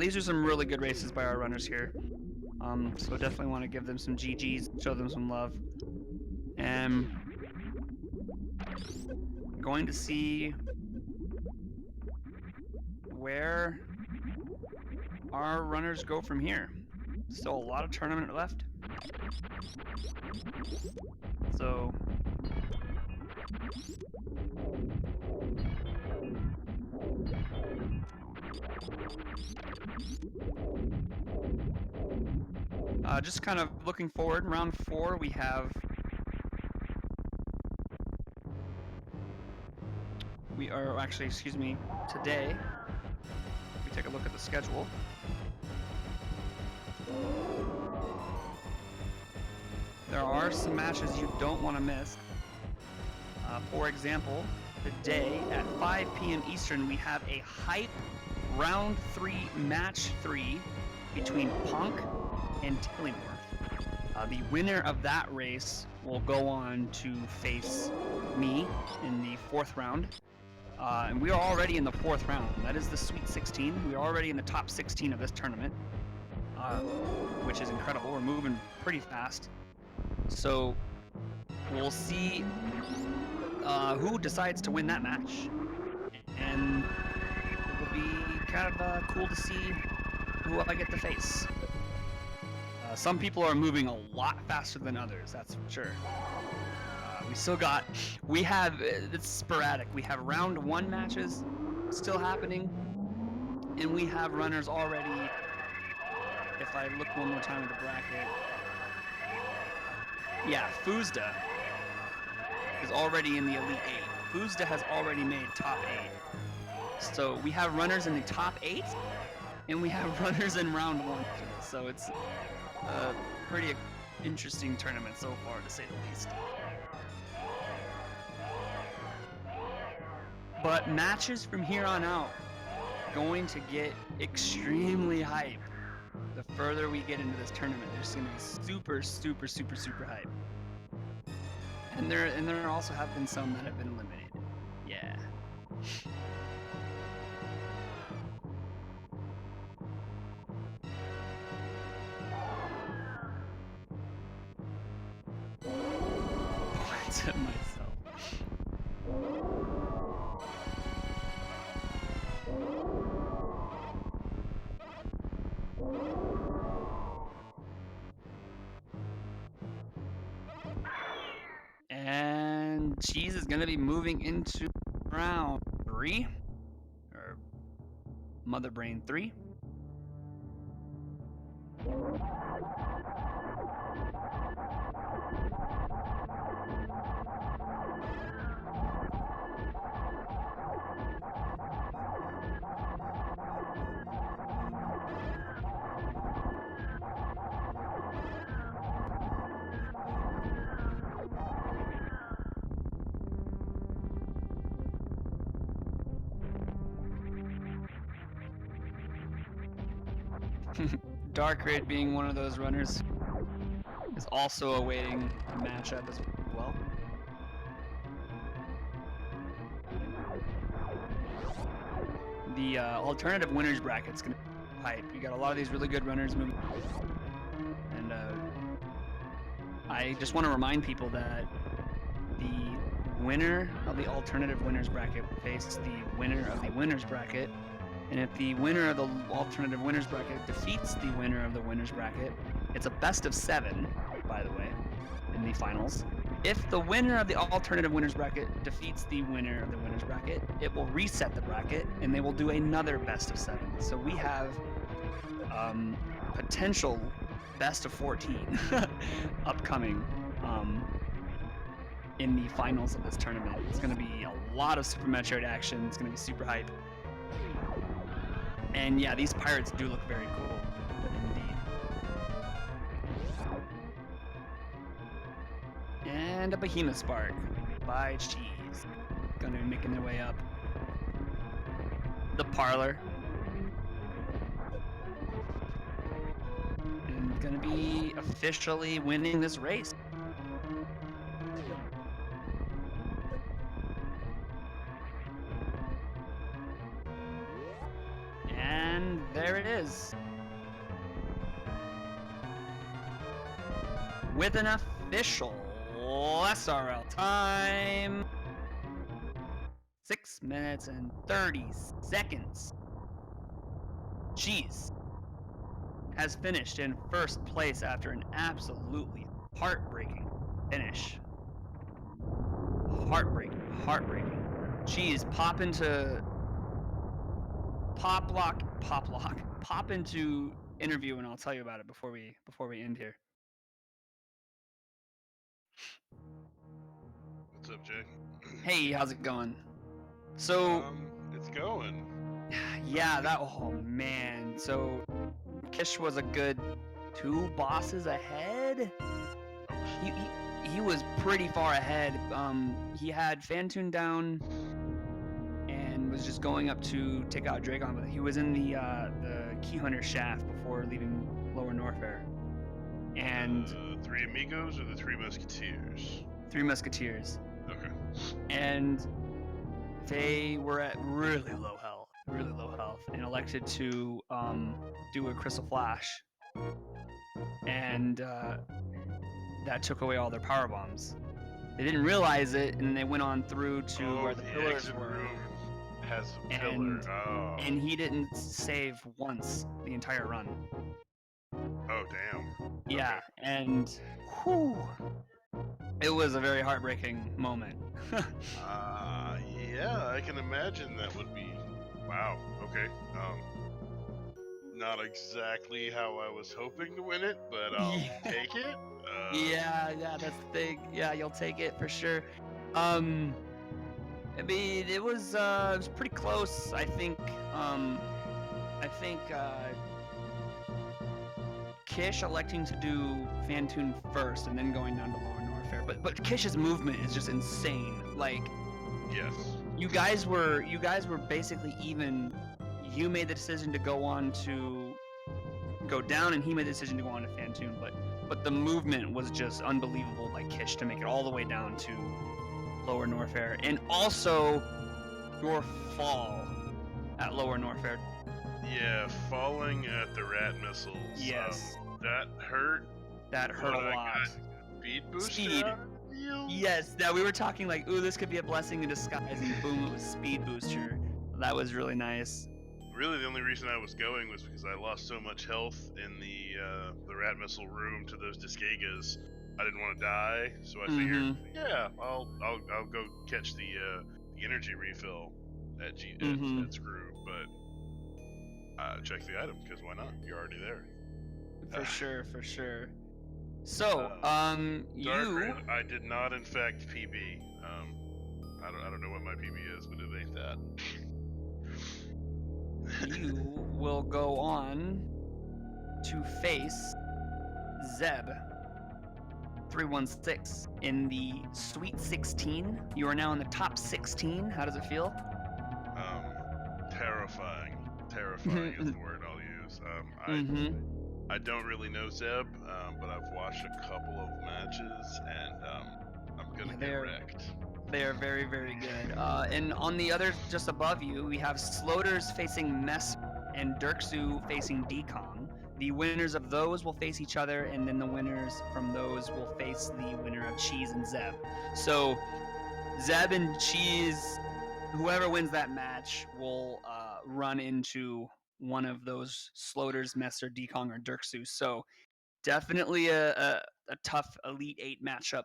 These are some really good races by our runners here. So definitely want to give them some GGs, show them some love. And going to see where our runners go from here. Still a lot of tournament left. So just kind of looking forward, round 4 we have today we take a look at the schedule. There are some matches you don't want to miss. For example, today at 5 p.m. Eastern we have a hype round 3 match 3 between Punk and Tillyworth. The winner of that race will go on to face me in the 4th round. And we are already in the 4th round. That is the Sweet 16. We are already in the top 16 of this tournament, which is incredible. We're moving pretty fast. So we'll see who decides to win that match. And it will be kind of cool to see who I get to face. Some people are moving a lot faster than others, that's for sure. It's sporadic. We have round 1 matches still happening, and we have runners already. If I look one more time at the bracket, yeah, Fuzda is already in the Elite 8. Fuzda has already made top 8. So we have runners in the top 8, and we have runners in round 1. So it's a pretty interesting tournament so far, to say the least. But matches from here on out going to get extremely hype. The further we get into this tournament, they're just going to be super, super, super, super hype. And there also have been some that have been eliminated. Yeah. To myself. And Cheese is going to be moving into round 3, or Mother Brain 3. Dark Red being one of those runners is also awaiting a matchup as well. The alternative winners bracket's gonna be hype. You got a lot of these really good runners moving, and I just want to remind people that the winner of the alternative winners bracket faces the winner of the winners bracket, and if the winner of the alternative winners bracket defeats the winner of the winners bracket, it's a best of 7, by the way, in the finals. If the winner of the alternative winners bracket defeats the winner of the winners bracket, it will reset the bracket, and they will do another best of 7. So we have potential best of 14 upcoming in the finals of this tournament. It's going to be a lot of Super Metroid action. It's going to be super hype. And yeah, these pirates do look very cool, indeed. And a Behemoth Spark by Cheese. Gonna be making their way up. The Parlor. And gonna be officially winning this race. And there it is. With an official SRL time. 6 minutes and 30 seconds. Cheese has finished in first place after an absolutely heartbreaking finish. Heartbreaking. Cheese, pop into interview, and I'll tell you about it before we end here. What's up, Jay? Hey, how's it going? So it's going. Yeah, oh man. So Kish was a good 2 bosses ahead. He was pretty far ahead. He had Phantoon down and was just going up to take out Dragon, but he was in the Key Hunter shaft before leaving Lower Norfair. And 3 Amigos or the 3 Musketeers? 3 Musketeers. Okay. And they were at really low health, and elected to do a Crystal Flash. And that took away all their power bombs. They didn't realize it, and they went on through to where the pillars were. Room has a pillar. And he didn't save once the entire run. Oh, damn. Yeah, okay. And whew, it was a very heartbreaking moment. Yeah, I can imagine that would be. Wow. Okay. Not exactly how I was hoping to win it, but I'll take it. Yeah, that's the thing. Yeah, you'll take it for sure. I mean, it was pretty close. I think Kish electing to do Phantoon first and then going down to Lower Norfair. But Kish's movement is just insane. Like, yes. You guys were basically even. You made the decision to go down, and he made the decision to go on to Phantoon. But the movement was just unbelievable by Kish to make it all the way down to Lower Norfair, and also your fall at Lower Norfair. Yeah, falling at the rat missiles. Yes. That hurt. That hurt a lot. Speed booster. Yes. Now we were talking like, ooh, this could be a blessing in disguise, and boom, it was speed booster. That was really nice. Really, the only reason I was going was because I lost so much health in the rat missile room to those Discagas. I didn't want to die, so I figured, yeah, I'll go catch the energy refill at Screw. But check the item, because why not? You're already there. For sure. So, I did not infect PB. I don't know what my PB is, but it ain't that. You will go on to face Zeb 316 in the Sweet 16. You are now in the top 16. How does it feel? Terrifying. Terrifying is the word I'll use. I don't really know Zeb, but I've watched a couple of matches, and I'm gonna Yeah, get wrecked. they are very, very good. And on the other, just above you, we have Sloters facing Mess and Dirksu facing Dekong. The winners of those will face each other, and then the winners from those will face the winner of Cheese and Zeb. So Zeb and Cheese, whoever wins that match will run into one of those Sloters, Messer, Dekong, or Dirksu. So definitely a tough Elite Eight matchup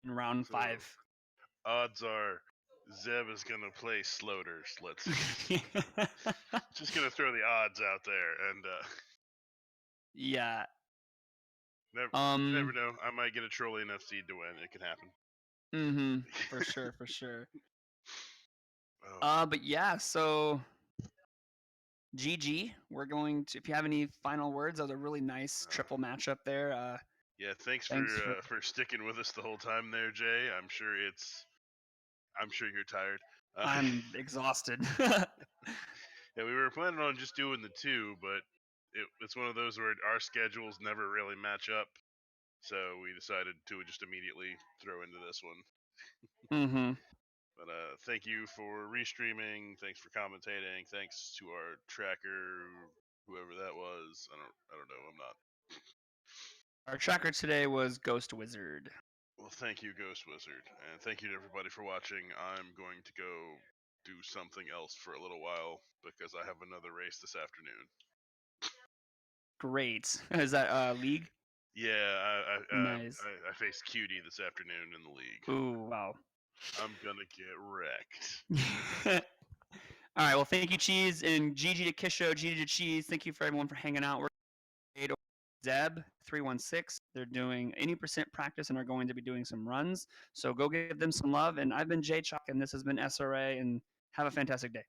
in round So 5. odds are Zeb is gonna play Sloters. Let's just gonna throw the odds out there, and Yeah. you never Um. know. I might get a trolley enough seed to win. It can happen. For sure. For sure. Oh. But yeah. So GG. We're going to. If you have any final words, that was a really nice triple matchup there. Yeah. Thanks Thanks for sticking with us the whole time there, Jay. I'm sure you're tired. I'm exhausted. Yeah, we were planning on just doing the two, but it's one of those where our schedules never really match up. So we decided to just immediately throw into this one. But thank you for restreaming. Thanks for commentating. Thanks to our tracker, whoever that was. I don't know. I'm not. Our tracker today was Ghost Wizard. Well, thank you, Ghost Wizard, and thank you to everybody for watching. I'm going to go do something else for a little while because I have another race this afternoon. Great. Is that League? Yeah, Nice. I face Cutie this afternoon in the league. Ooh, wow. I'm gonna get wrecked. All right. Well, thank you, Cheese, and GG to Kisho, GG to Cheese. Thank you for everyone for hanging out. We're Zeb 316. They're doing 80% practice and are going to be doing some runs. So go give them some love. And I've been Jay Chuck, and this has been SRA. And have a fantastic day.